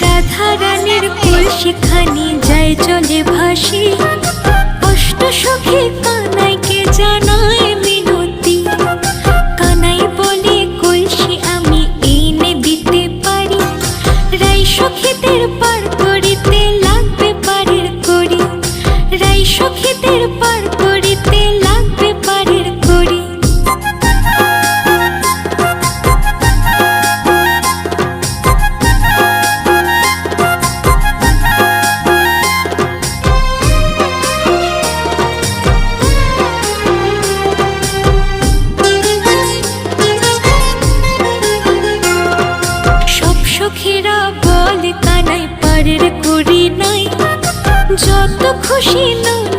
রাধা রানীর কলসিখানি যায় জলে ভাসি, অষ্ট সখী কানাইকে জানায় মিনতি। কানাই বলে কলসি আমি এনে দিতে পারি, রাই সখীদের পার করিতে লাগবে পারের করি, রাই সখীদের পার করিতে লাগবে পারের করি। সখীরা বলে কানাই পারের করি নাই, যত খুশি নয়